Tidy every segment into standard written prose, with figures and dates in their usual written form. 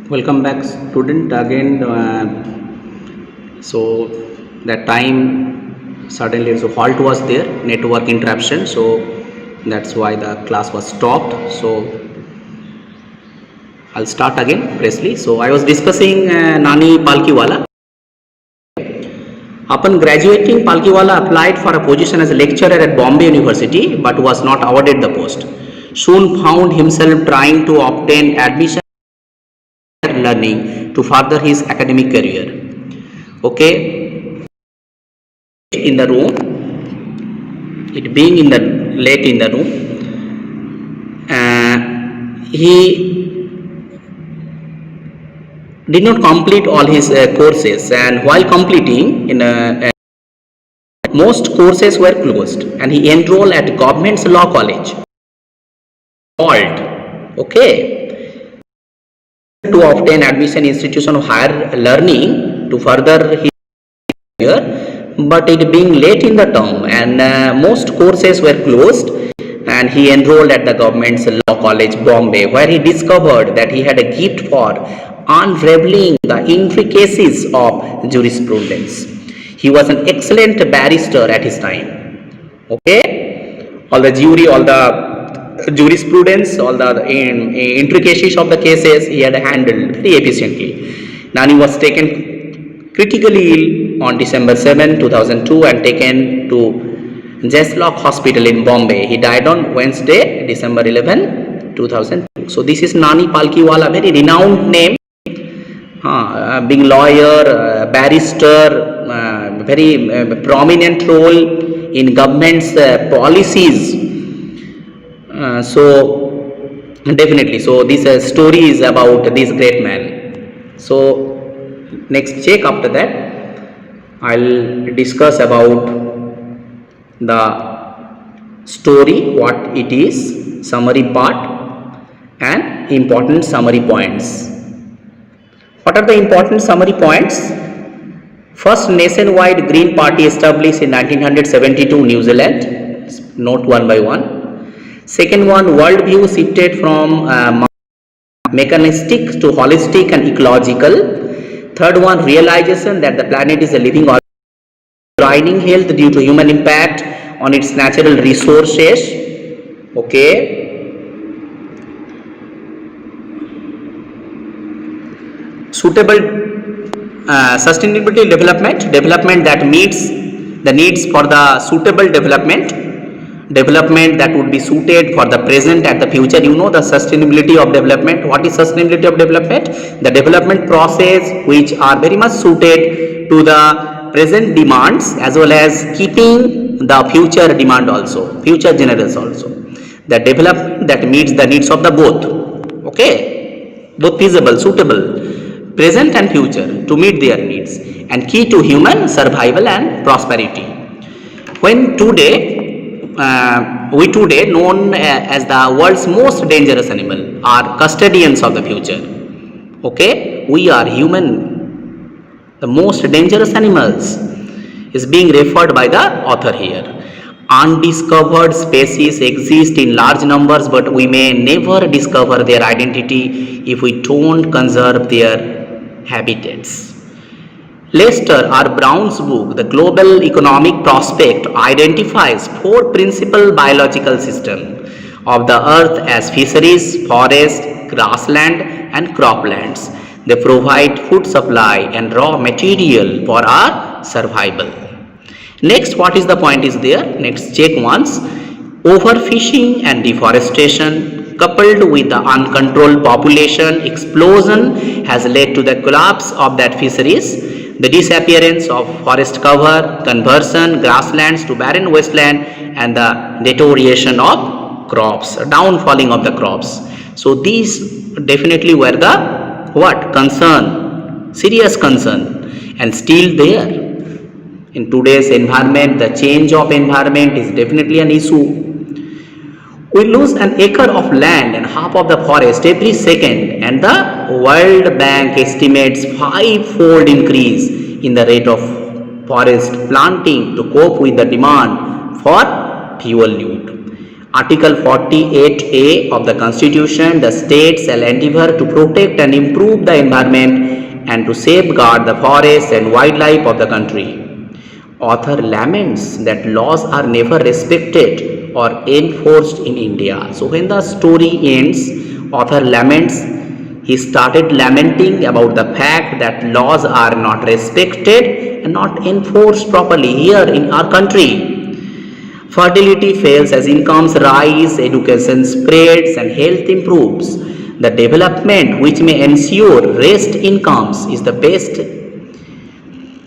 Welcome back, student. Again, so that time suddenly so halt was there, network interruption. So that's why the class was stopped. So I'll start again, Presley. So I was discussing Nani Palkiwala. Upon graduating, Palkiwala applied for a position as a lecturer at Bombay University, but was not awarded the post. Soon found himself trying to obtain admission learning to further his academic career. Okay, in the room, it being in the late in the room, he did not complete all his courses, and while completing in most courses were closed, and he enrolled at government's law college. Okay, to obtain admission institution of higher learning to further his career, but it being late in the term and most courses were closed, and he enrolled at the government's law college Bombay, where he discovered that he had a gift for unraveling the intricacies of jurisprudence. He was an excellent barrister at his time. Okay, all the jury, all the jurisprudence, all the intricacies of the cases he had handled very efficiently. Nani was taken critically ill on December 7, 2002 and taken to Jeslock Hospital in Bombay. He died on Wednesday, December 11, 2002. So this is Nani Palkiwala, very renowned name, being lawyer, barrister, very prominent role in government's policies. So definitely, so this story is about this great man. So next check after that, I'll discuss about the story, what it is, summary part and important summary points. What are the important summary points? First, nationwide Green Party established in 1972 New Zealand. Note one by one. Second one, worldview shifted from mechanistic to holistic and ecological. Third one, realization that the planet is a living organism, declining health due to human impact on its natural resources. Okay. Suitable sustainability development that meets the needs for the suitable development that would be suited for the present and the future. You know the sustainability of development. What is sustainability of development? The development process which are very much suited to the present demands as well as keeping the future demand also, future generations also. The development that meets the needs of the both. Okay, both feasible, suitable, present and future to meet their needs, and key to human survival and prosperity. When we today known as the world's most dangerous animal are custodians of the future. Okay, we are human, the most dangerous animals is being referred by the author here. Undiscovered species exist in large numbers, but we may never discover their identity if we don't conserve their habitats. Lester R. Brown's book, The Global Economic Prospect, identifies four principal biological systems of the earth as fisheries, forest, grassland and croplands. They provide food supply and raw material for our survival. Next, what is the point is there? Next, check once. Overfishing and deforestation coupled with the uncontrolled population explosion has led to the collapse of that fisheries, the disappearance of forest cover, conversion grasslands to barren wasteland, and the deterioration of crops, downfalling of the crops. So these definitely were the concern, serious concern, and still there. In today's environment, the change of environment is definitely an issue. We lose an acre of land and half of the forest every second, and the World Bank estimates 5-fold increase in the rate of forest planting to cope with the demand for fuel wood. Article 48A of the Constitution, the states shall endeavor to protect and improve the environment and to safeguard the forests and wildlife of the country. Author laments that laws are never respected or enforced in India. So when the story ends, author laments, he started lamenting about the fact that laws are not respected and not enforced properly here in our country. Fertility fails as incomes rise, education spreads, and health improves. The development which may ensure raised incomes is the best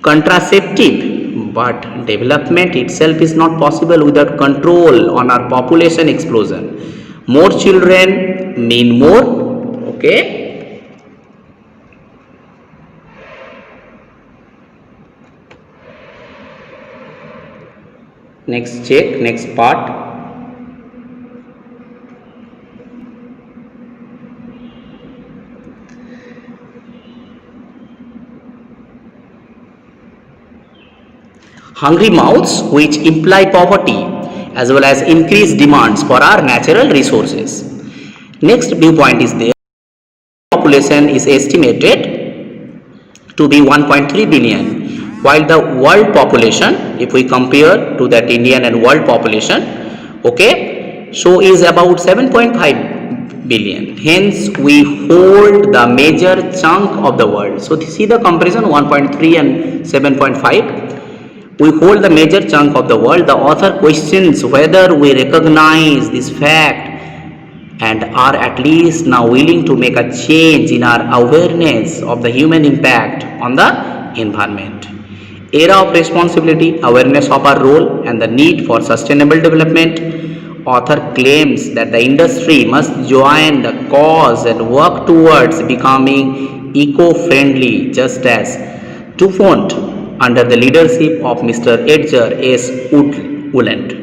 contraceptive, but development itself is not possible without control on our population explosion. More children mean more, okay? Next check, next part. Hungry mouths which imply poverty as well as increased demands for our natural resources. Next viewpoint is there. Population is estimated to be 1.3 billion. While the world population, if we compare to that Indian and world population, okay, so is about 7.5 billion. Hence, we hold the major chunk of the world. So, see the comparison 1.3 and 7.5. We hold the major chunk of the world. The author questions whether we recognize this fact and are at least now willing to make a change in our awareness of the human impact on the environment. Era of responsibility, awareness of our role and the need for sustainable development. Author claims that the industry must join the cause and work towards becoming eco-friendly, just as DuPont under the leadership of Mr. Edgar S. Woodland.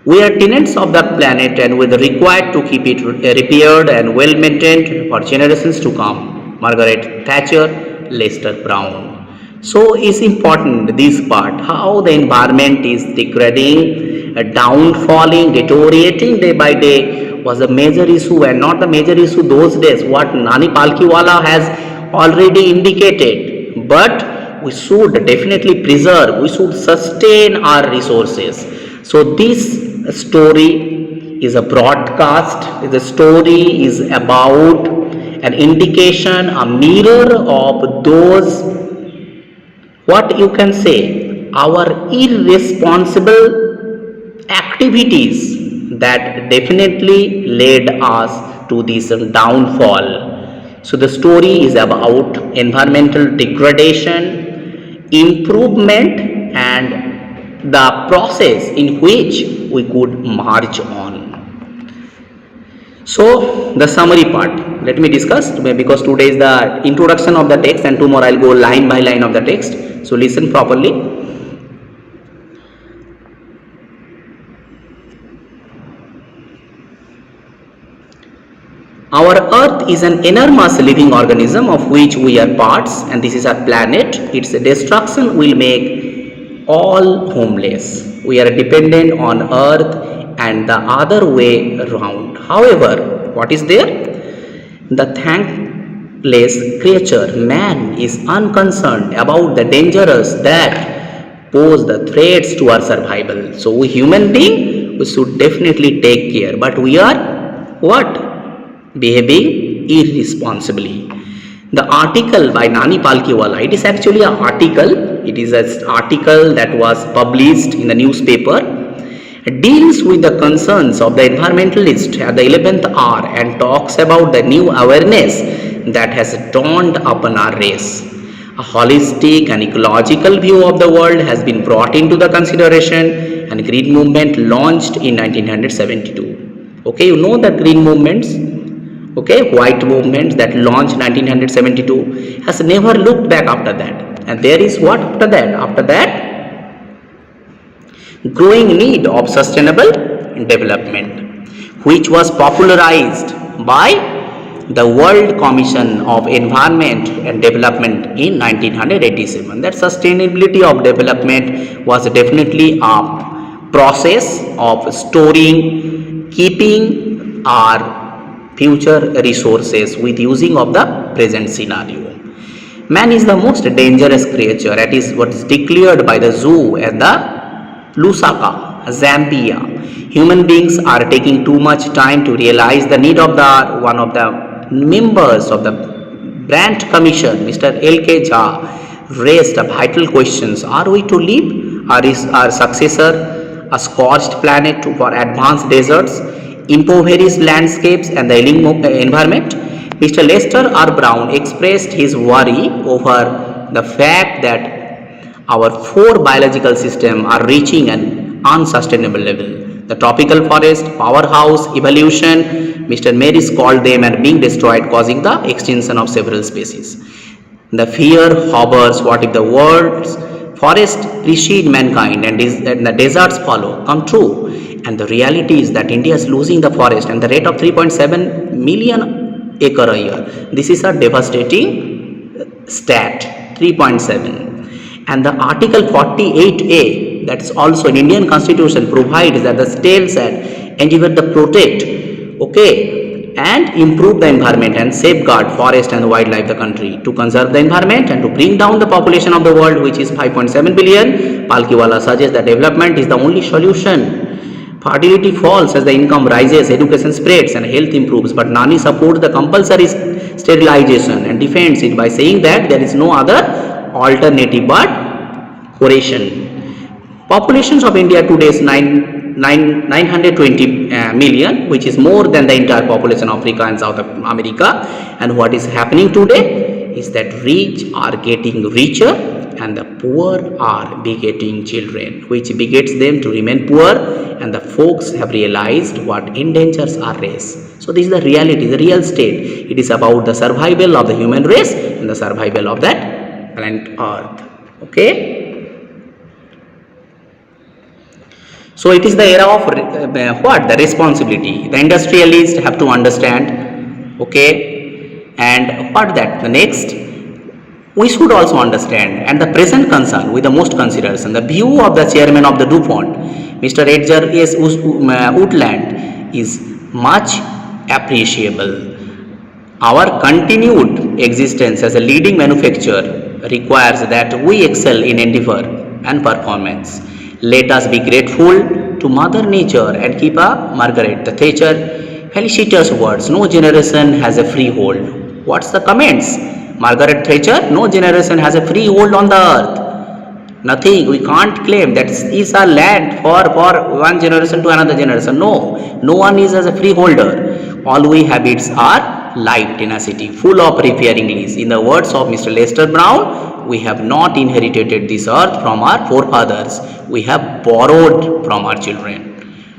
We are tenants of the planet and we are required to keep it repaired and well maintained for generations to come. Margaret Thatcher, Lester Brown. So it's important this part, how the environment is degrading, downfalling, deteriorating day by day was a major issue and not the major issue those days, what Nani Palkiwala has already indicated. But we should definitely preserve, we should sustain our resources. So this story is a broadcast, the story is about an indication, a mirror of those, what you can say, our irresponsible activities that definitely led us to this downfall. So the story is about environmental degradation, improvement and the process in which we could march on. So the summary part, let me discuss because today is the introduction of the text and tomorrow I'll go line by line of the text. So listen properly. Our earth is an enormous living organism of which we are parts and this is our planet. Its destruction will make all homeless. We are dependent on earth and the other way around. However, what is there? The thankless creature, man, is unconcerned about the dangers that pose the threats to our survival. So we human being, we should definitely take care. But we are what? Behaving irresponsibly. The article by Nani Palkiwala, it is actually an article. It is an article that was published in the newspaper. It deals with the concerns of the environmentalist at the 11th hour and talks about the new awareness that has dawned upon our race. A holistic and ecological view of the world has been brought into the consideration and green movement launched in 1972. Okay, you know the green movements, okay, white movements that launched 1972 has never looked back after that. And there is what after that? After that, growing need of sustainable development, which was popularized by the World Commission of Environment and Development in 1987. That sustainability of development was definitely a process of storing keeping our future resources with using of the present scenario. Man is the most dangerous creature. That is what is declared by the zoo at the Lusaka, Zambia. Human beings are taking too much time to realize the need of the one of the members of the Brandt Commission, Mr. L.K. Jha, raised vital questions. Are we to live, or is our successor a scorched planet for advanced deserts, impoverished landscapes and the environment? Mr. Lester R. Brown expressed his worry over the fact that our four biological systems are reaching an unsustainable level. The tropical forest, powerhouse, evolution, Mr. Maris called them and being destroyed, causing the extinction of several species. The fear harbors, what if the world's forests precede mankind and the deserts follow, come true. And the reality is that India is losing the forest at the rate of 3.7 million acre a year. This is a devastating stat, 3.7. And the Article 48A, that's also in Indian Constitution, provides that the state said endeavor to protect, okay, and improve the environment and safeguard forest and wildlife the country, to conserve the environment and to bring down the population of the world, which is 5.7 billion. Palkiwala suggests that development is the only solution. Fertility falls as the income rises, education spreads and health improves, but Nani supports the compulsory sterilization and defends it by saying that there is no other alternative but coercion. Populations of India today is 920 million, which is more than the entire population of Africa and South America. And what is happening today is that rich are getting richer and the poor are begetting children, which begets them to remain poor, and the folks have realized what endangers our race. So this is the reality, the real state. It is about the survival of the human race and the survival of that planet Earth. Okay. So it is the era of what? The responsibility. The industrialists have to understand. Okay. And what that? The next, we should also understand, and the present concern with the most consideration, the view of the chairman of the DuPont, Mr. Edgar S. Woodland, is much appreciable. Our continued existence as a leading manufacturer requires that we excel in endeavor and performance. Let us be grateful to Mother Nature and keep a Margaret Thatcher felicitous words. No generation has a freehold. What's the comments? Margaret Thatcher, no generation has a freehold on the earth. Nothing, we can't claim that is our land for one generation to another generation. No one is as a freeholder. All we have is our life tenacity, full of repairing lease. In the words of Mr. Lester Brown, we have not inherited this earth from our forefathers. We have borrowed from our children.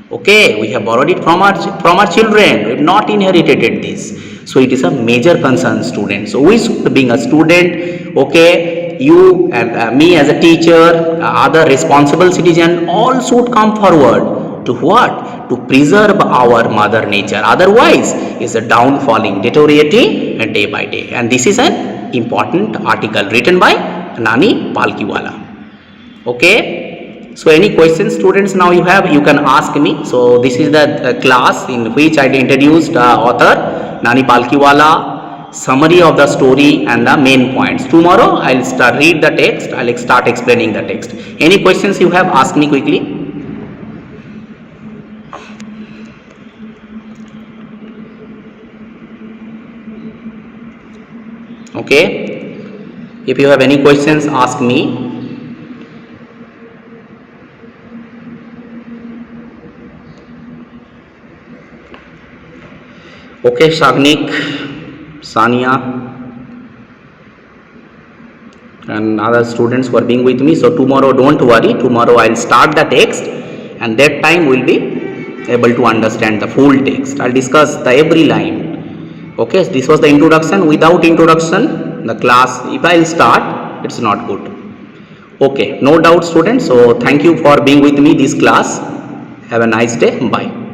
Okay, we have borrowed it from our children. We have not inherited this. So it is a major concern, students. So we should, being a student, okay, you and me as a teacher, other responsible citizen, all should come forward to what? To preserve our mother nature. Otherwise, it's a downfalling, deteriorating day by day. And this is an important article written by Nani Palkiwala. Okay. So any questions, students, now you can ask me. So this is the class in which I introduced author Nani Palkiwala, summary of the story and the main points. Tomorrow I'll read the text. I'll start explaining the text. Any questions you have, ask me quickly. Okay. If you have any questions, ask me. Okay, Shagnik, Sania and other students who are being with me. So tomorrow, don't worry, tomorrow I'll start the text and that time we'll be able to understand the full text. I'll discuss the every line. Okay, so this was the introduction. Without introduction, the class, if I'll start, it's not good. Okay, no doubt, students. So thank you for being with me this class. Have a nice day. Bye.